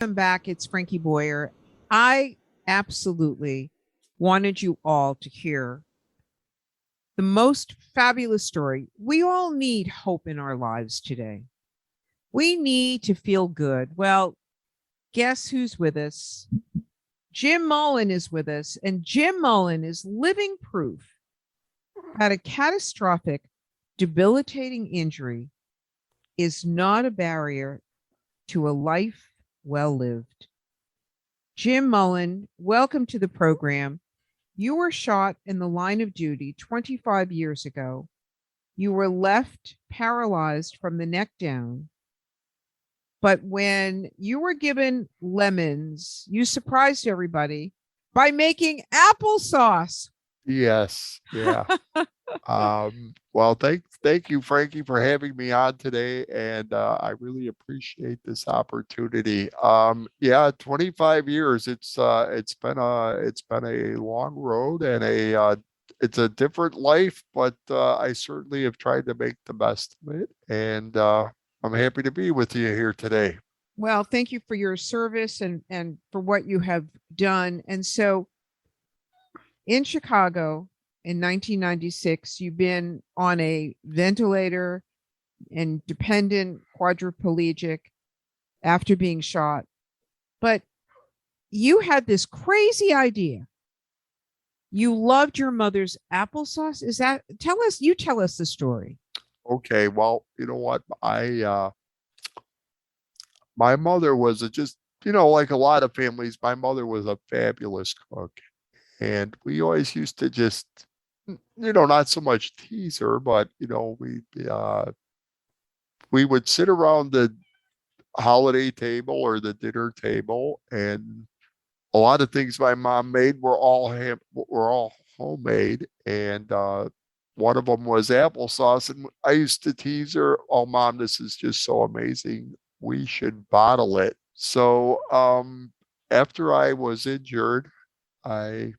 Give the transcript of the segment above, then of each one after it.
Welcome back. It's Frankie Boyer. I absolutely wanted you all to hear the most fabulous story. We all need hope in our lives today. We need to feel good. Well, guess who's with us? Jim Mullen is with us, and Jim Mullen is living proof that a catastrophic, debilitating injury is not a barrier to a life well lived. Jim Mullen, welcome to the program. You were shot in the line of duty 25 years ago. You were left paralyzed from the neck down. But when you were given lemons, you surprised everybody by making applesauce. Yes, yeah. Well, thank you, Frankie, for having me on today, and I really appreciate this opportunity. Yeah, 25 years. It's been a long road and it's a different life, but I certainly have tried to make the best of it, and I'm happy to be with you here today. Well, thank you for your service and for what you have done. And so in Chicago in 1996, you've been on a ventilator and dependent quadriplegic after being shot. But you had this crazy idea. You loved your mother's applesauce. Is that tell us the story. Okay, well, you know what? My mother was just, like a lot of families, my mother was a fabulous cook. And we always used to just, not so much tease her, but, we would sit around the holiday table or the dinner table, and a lot of things my mom made were all homemade. And one of them was applesauce. And I used to tease her, "Oh, mom, this is just so amazing. We should bottle it." So after I was injured, I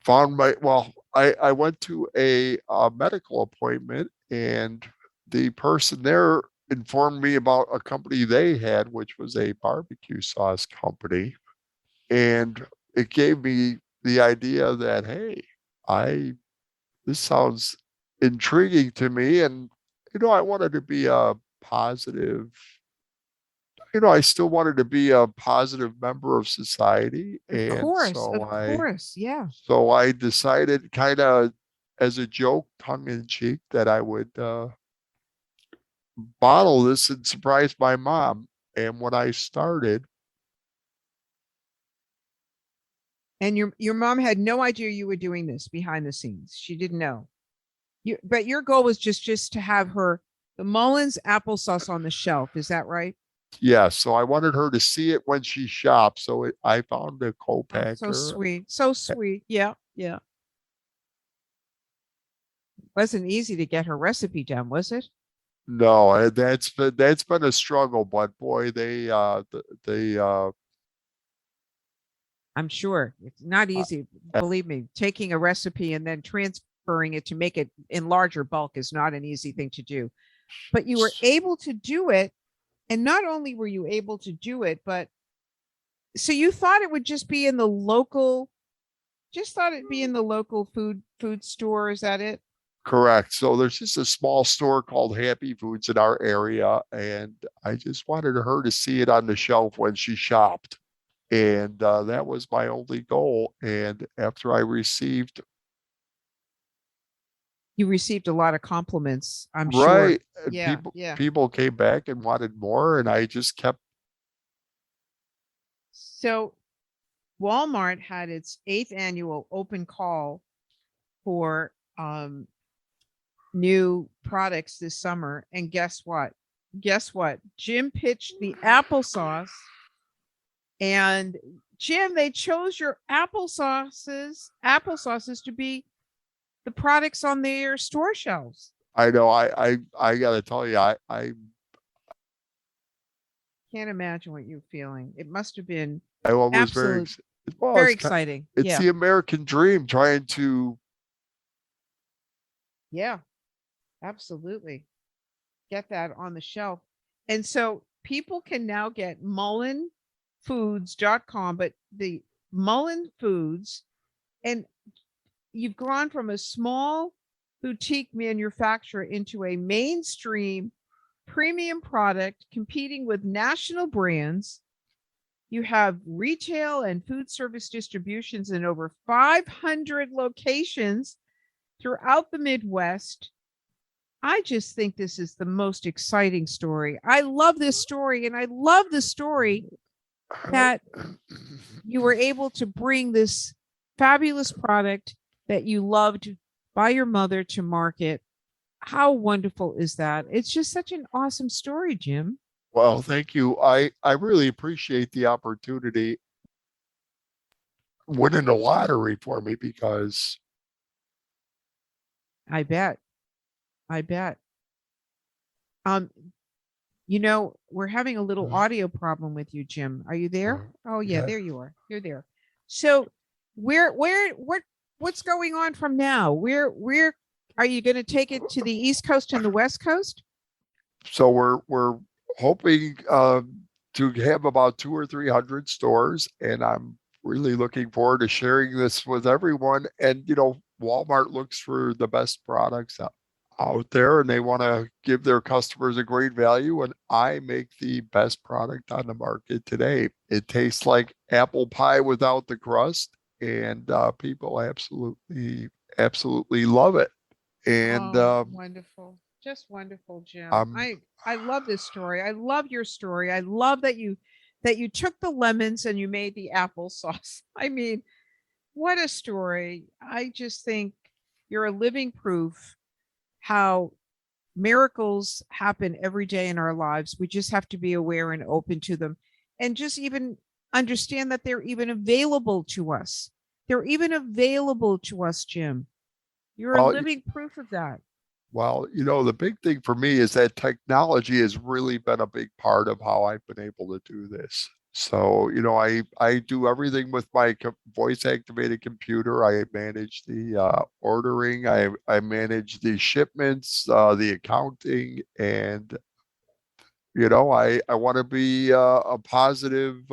I went to a medical appointment, and the person there informed me about a company they had, which was a barbecue sauce company. And it gave me the idea that, hey, I this sounds intriguing to me. And, I wanted to be a positive, I still wanted to be a positive member of society. And Of course. Yeah. so I decided, kind of as a joke, tongue in cheek, that I would bottle this and surprise my mom. And when I started, And your mom had no idea you were doing this behind the scenes. She didn't know. But your goal was just to have her the Mullins applesauce on the shelf. Is that right? yeah, so I wanted her to see it when she shopped. I found a Oh, so co-packer. sweet. So sweet. Yeah. Yeah. Wasn't easy to get her recipe down, was it? No, that's been a struggle, but boy, they I'm sure it's not uh, easy. Believe me, taking a recipe and then transferring it to make it in larger bulk is not an easy thing to do. But you were able to do it. And not only were you able to do it, but so you thought it would just be in the local, just thought it'd be in the local food store. Is that it? correct. So there's just a small store called Happy Foods in our area, and I just wanted her to see it on the shelf when she shopped. And that was my only goal. And after I received, You received a lot of compliments, I'm sure. right, and Yeah, yeah. people came back and wanted more, and I just kept. So Walmart had its eighth annual open call for new products this summer. And guess what? Guess what? Jim pitched the applesauce. And Jim, they chose your applesauces to be the products on their store shelves. I know I gotta tell you, Can't imagine what you're feeling. It must have been I was absolute, well, very exciting. it's Yeah. the American dream trying to. Yeah, absolutely. Get that on the shelf. And so people can now get mullenfoods.com, but the Mullen Foods, and you've gone from a small boutique manufacturer into a mainstream premium product competing with national brands. You have retail and food service distributions in over 500 locations throughout the Midwest. I just think this is the most exciting story. I love this story, and I love the story that you were able to bring this fabulous product that you loved by your mother to market. How wonderful is that? It's just such an awesome story, Jim. Well, thank you. I really appreciate the opportunity winning the lottery for me because I bet. I bet. Um, we're having a little audio problem with you, Jim. Are you there? Oh yeah, yeah. there you are. You're there. So what's going on from now? Where are you going to take it to the East Coast and the West Coast? So we're hoping to have about 200 or 300 stores, and I'm really looking forward to sharing this with everyone. And Walmart looks for the best products out there, and they want to give their customers a great value. And I make the best product on the market today. It tastes like apple pie without the crust, and people absolutely love it. And Oh, wonderful. Just wonderful, Jim. I'm I love this story. I love your story. I love that you took the lemons and you made the applesauce. I mean, what a story. I just think you're a living proof how miracles happen every day in our lives. We just have to be aware and open to them, and just even understand that they're even available to us. They're even available to us, Jim. You're a well, living proof of that. Well, the big thing for me is that technology has really been a big part of how I've been able to do this. So, I do everything with my voice activated computer. I manage the ordering, I manage the shipments, the accounting, and I want to be a positive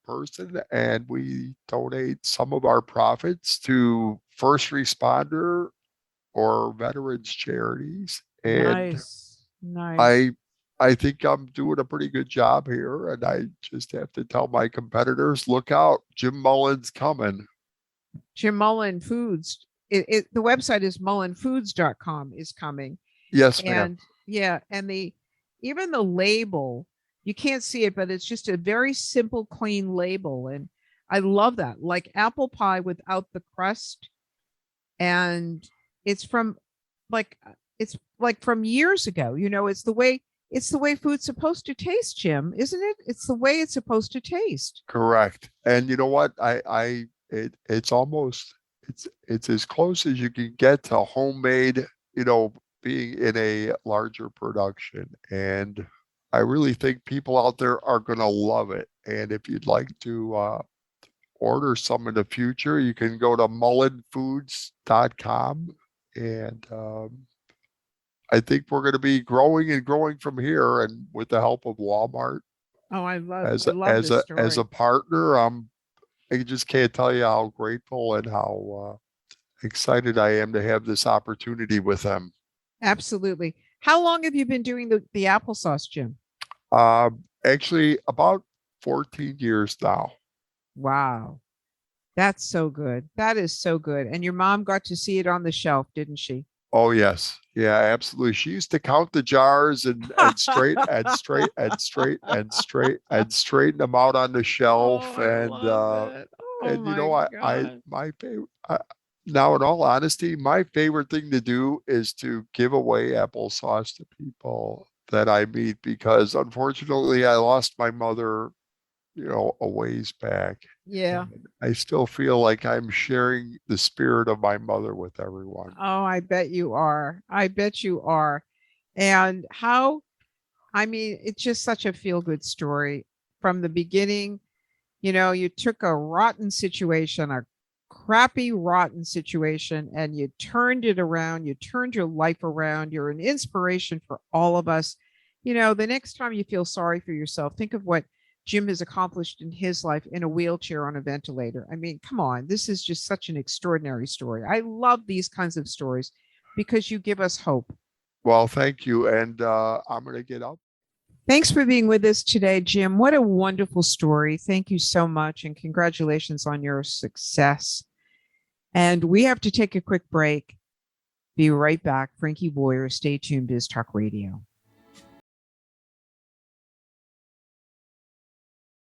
person, and we donate some of our profits to first responder or veterans charities. And Nice. Nice. I I think I'm doing a pretty good job here. And I just have to tell my competitors, look out, Jim Mullen's coming. Jim Mullen Foods. The website is mullenfoods.com is coming. Yes, ma'am. And yeah, and even the label, you can't see it, but it's just a very simple, clean label. And I love that. Like apple pie without the crust. And it's from it's like from years ago. It's the way food's supposed to taste, Jim, isn't it? It's the way it's supposed to taste. Correct. And you know what? It's as close as you can get to homemade, being in a larger production. And I really think people out there are going to love it. And if you'd like to order some in the future, you can go to mullenfoods.com. And I think we're going to be growing and growing from here. And with the help of Walmart Oh, I love as I a, love as this a, as a story. partner, I just can't tell you how grateful and how excited I am to have this opportunity with them. Absolutely. How long have you been doing the applesauce, Jim? Actually, about 14 years now. Wow. That's so good. That is so good. And your mom got to see it on the shelf, didn't she? Oh yes. Yeah, absolutely. She used to count the jars and straighten them out on the Oh, shelf. I And love it. Oh and my I God. my favorite now, in all honesty, my favorite thing to do is to give away applesauce to people that I meet, because unfortunately I lost my mother, a ways back. Yeah. And I still feel like I'm sharing the spirit of my mother with everyone. Oh, I bet you are. I bet you are. And I mean, it's just such a feel good story from the beginning. You took a rotten situation, a crappy, rotten situation, and you turned it around. You turned your life around. You're an inspiration for all of us. The next time you feel sorry for yourself, think of what Jim has accomplished in his life in a wheelchair on a ventilator. I mean, come on, this is just such an extraordinary story. I love these kinds of stories because you give us hope. Well, thank you. And I'm going to get up. Thanks for being with us today, Jim. What a wonderful story. Thank you so much. And congratulations on your success. And we have to take a quick break. Be right back. Frankie Boyer, stay tuned, Biz Talk Radio.